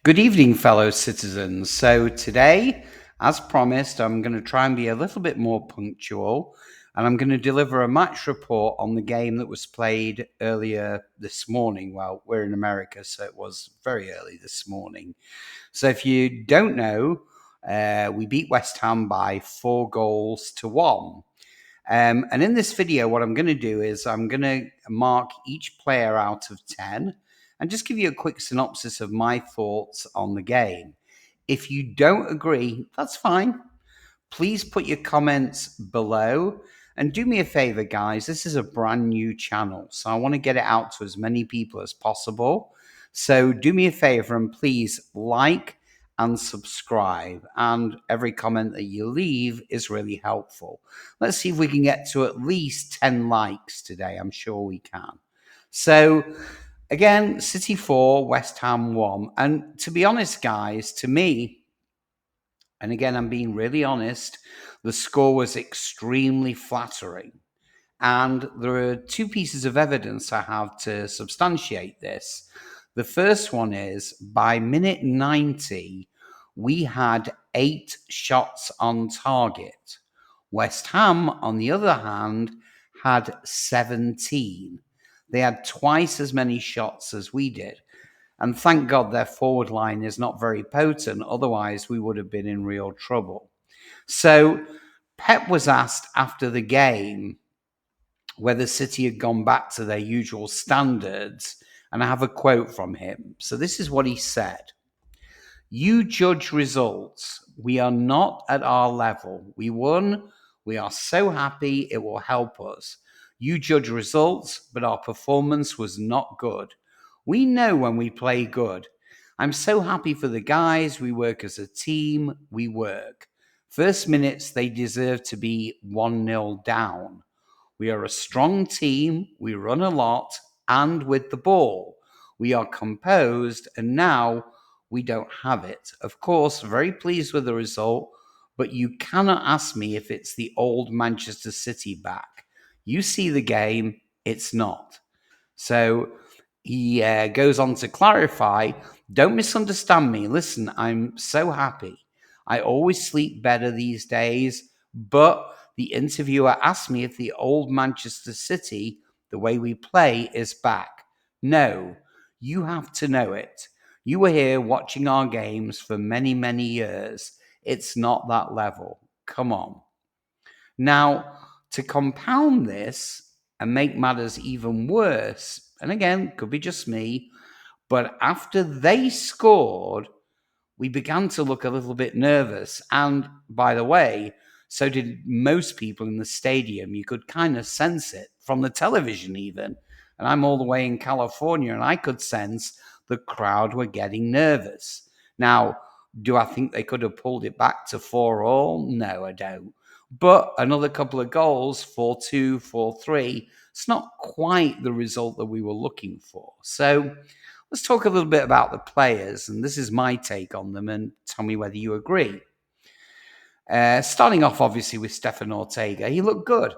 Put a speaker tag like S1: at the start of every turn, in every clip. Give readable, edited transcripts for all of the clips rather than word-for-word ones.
S1: Good evening, fellow citizens. So today, as promised, I'm going to try and be a little bit more punctual, and I'm going to deliver a match report on the game that was played earlier this morning. Well, we're in America, so it was very early this morning. So if you don't know, we beat West Ham by 4 goals to 1. And in this video, what I'm going to do is I'm going to mark each player out of 10 and just give you a quick synopsis of my thoughts on the game. If you don't agree, that's fine. Please put your comments below. And do me a favor, guys. This is a brand new channel, so I want to get it out to as many people as possible. So do me a favor and please like and subscribe. And every comment that you leave is really helpful. Let's see if we can get to at least 10 likes today. I'm sure we can. So again, City 4, West Ham 1. And to be honest, guys, to me, and again, I'm being really honest, the score was extremely flattering. And there are two pieces of evidence I have to substantiate this. The first one is by minute 90, we had 8 shots on target. West Ham, on the other hand, had 17. They had twice as many shots as we did. And thank God their forward line is not very potent. Otherwise, we would have been in real trouble. So Pep was asked after the game whether City had gone back to their usual standards. And I have a quote from him. So this is what he said. "You judge results. We are not at our level. We won. We are so happy it will help us. You judge results, but our performance was not good. We know when we play good. I'm so happy for the guys. We work as a team. We work. First minutes, they deserve to be 1-0 down. We are a strong team. We run a lot and with the ball. We are composed, and now we don't have it. Of course, very pleased with the result, but you cannot ask me if it's the old Manchester City back. You see the game, it's not." So he goes on to clarify, "Don't misunderstand me. Listen, I'm so happy. I always sleep better these days, but the interviewer asked me if the old Manchester City, the way we play, is back. No, you have to know it. You were here watching our games for many, many years. It's not that level. Come on." Now, to compound this and make matters even worse, and again, could be just me, but after they scored, we began to look a little bit nervous. And by the way, so did most people in the stadium. You could kind of sense it from the television, even. And I'm all the way in California, and I could sense the crowd were getting nervous. Now, do I think they could have pulled it back to 4-4? No, I don't. But another couple of goals, 4-2, 4-3, it's not quite the result that we were looking for. So let's talk a little bit about the players, and this is my take on them, and tell me whether you agree. Starting off, obviously, with Stefan Ortega. He looked good.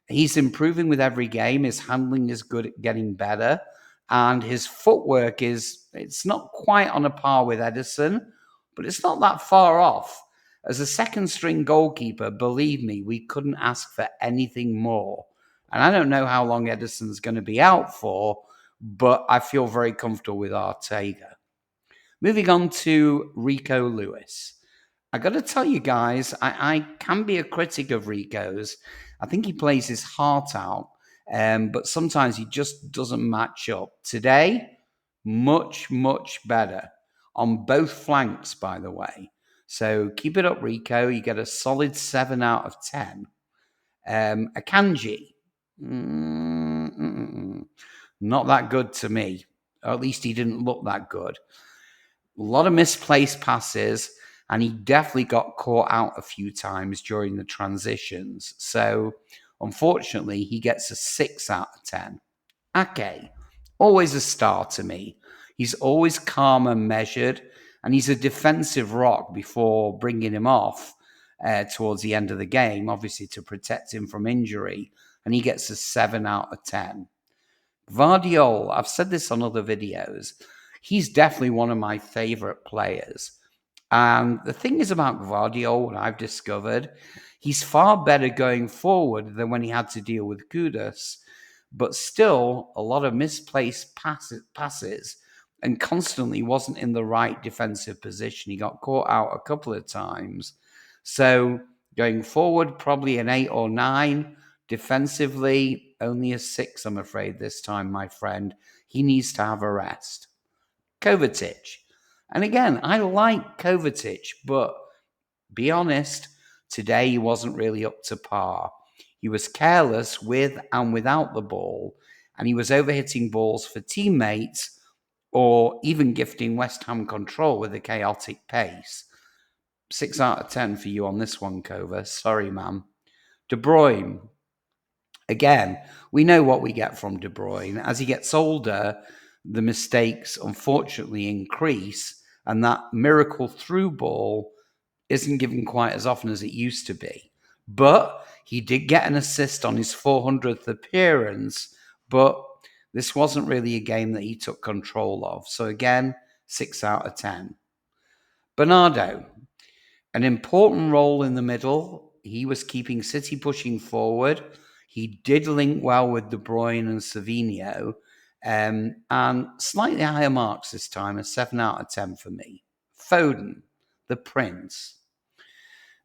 S1: He's improving with every game. His handling is good, getting better, and his footwork it's not quite on a par with Edison, but it's not that far off. As a second-string goalkeeper, believe me, we couldn't ask for anything more. And I don't know how long Edison's going to be out for, but I feel very comfortable with Ortega. Moving on to Rico Lewis. I got to tell you guys, I can be a critic of Rico's. I think he plays his heart out, but sometimes he just doesn't match up. Today, much, much better on both flanks, by the way. So keep it up, Rico. You get a solid 7 out of 10. Akanji. Not that good to me. Or at least he didn't look that good. A lot of misplaced passes, and he definitely got caught out a few times during the transitions. So, unfortunately, he gets a 6 out of 10. Ake, always a star to me. He's always calm and measured, and he's a defensive rock before bringing him off towards the end of the game, obviously to protect him from injury, and he gets a 7 out of 10. Vardiol, I've said this on other videos, He's definitely one of my favorite players. And the thing is about Guardiola, what I've discovered, he's far better going forward than when he had to deal with Kudus, but still a lot of misplaced passes and constantly wasn't in the right defensive position. He got caught out a couple of times. So going forward, probably an 8 or 9. Defensively, only a 6, I'm afraid, this time, my friend. He needs to have a rest. Kovacic. And again, I like Kovacic, but be honest, today he wasn't really up to par. He was careless with and without the ball, and he was overhitting balls for teammates or even gifting West Ham control with a chaotic pace. 6 out of 10 for you on this one, Kova. Sorry, man. De Bruyne. Again, we know what we get from De Bruyne. As he gets older, the mistakes unfortunately increase, and that miracle through ball isn't given quite as often as it used to be. But he did get an assist on his 400th appearance, but this wasn't really a game that he took control of. So again, 6 out of 10. Bernardo, an important role in the middle. He was keeping City pushing forward. He did link well with De Bruyne and Savinho, and slightly higher marks this time, a 7 out of 10 for me. Foden, the Prince.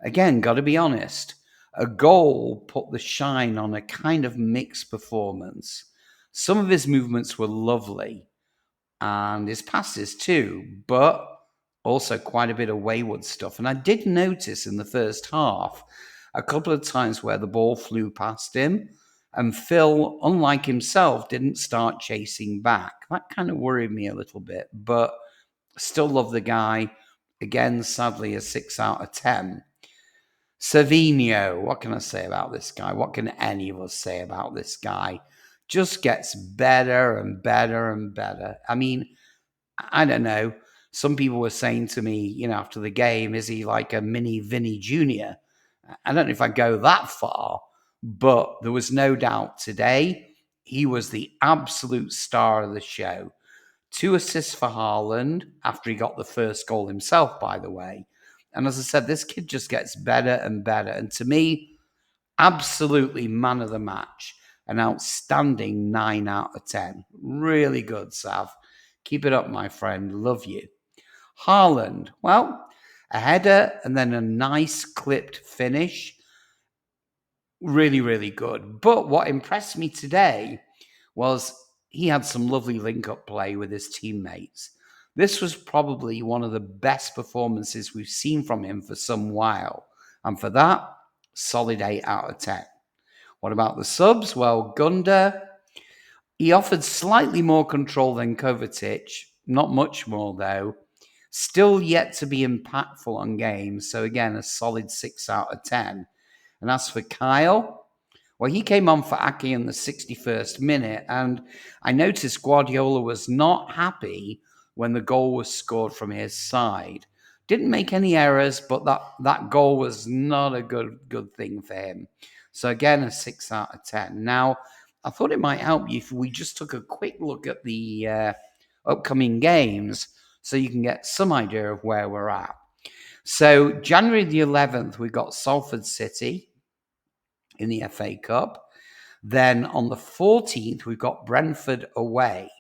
S1: Again, got to be honest, a goal put the shine on a kind of mixed performance. Some of his movements were lovely, and his passes too, but also quite a bit of wayward stuff. And I did notice in the first half a couple of times where the ball flew past him, and Phil, unlike himself, didn't start chasing back. That kind of worried me a little bit, but still love the guy. Again, sadly, a 6 out of 10. Savinho, what can I say about this guy? What can any of us say about this guy? Just gets better and better and better. I mean, I don't know. Some people were saying to me, after the game, is he like a mini Vini Jr.? I don't know if I go that far, but there was no doubt today he was the absolute star of the show. 2 assists for Haaland after he got the first goal himself, by the way. And as I said, this kid just gets better and better. And to me, absolutely man of the match. An outstanding 9 out of 10. Really good, Sav. Keep it up, my friend. Love you. Haaland, well, a header and then a nice clipped finish. Really, really good. But what impressed me today was he had some lovely link-up play with his teammates. This was probably one of the best performances we've seen from him for some while. And for that, solid 8 out of 10. What about the subs? Well, Gunda, he offered slightly more control than Kovacic. Not much more, though. Still yet to be impactful on games. So again, a solid 6 out of 10. And as for Kyle, well, he came on for Ake in the 61st minute, and I noticed Guardiola was not happy when the goal was scored from his side. Didn't make any errors, but that goal was not a good thing for him. So again, a 6 out of 10. Now, I thought it might help you if we just took a quick look at the upcoming games so you can get some idea of where we're at. So January the 11th, we've got Salford City in the FA Cup. Then on the 14th, we've got Brentford away.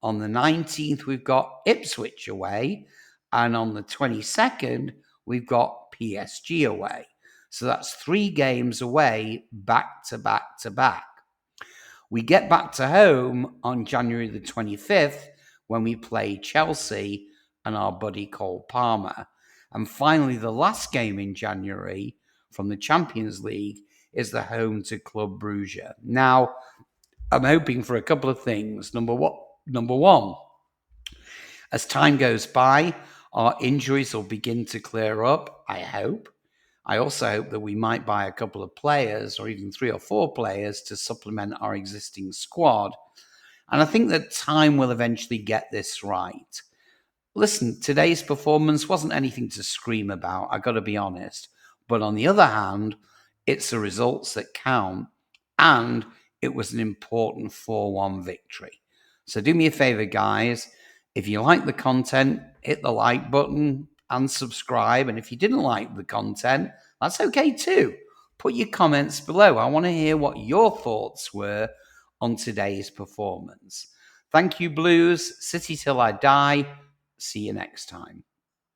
S1: On the 19th, we've got Ipswich away. And on the 22nd, we've got PSG away. So that's 3 games away, back to back to back. We get back to home on January the 25th when we play Chelsea and our buddy Cole Palmer. And finally, the last game in January from the Champions League is the home to Club Brugge. Now, I'm hoping for a couple of things. Number one, as time goes by, our injuries will begin to clear up, I hope. I also hope that we might buy a couple of players or even 3 or 4 players to supplement our existing squad. And I think that time will eventually get this right. Listen, today's performance wasn't anything to scream about, I got to be honest. But on the other hand, it's the results that count, and it was an important 4-1 victory. So do me a favor, guys. If you like the content, hit the like button and subscribe. And if you didn't like the content, that's okay too. Put your comments below. I want to hear what your thoughts were on today's performance. Thank you, Blues. City till I die. See you next time.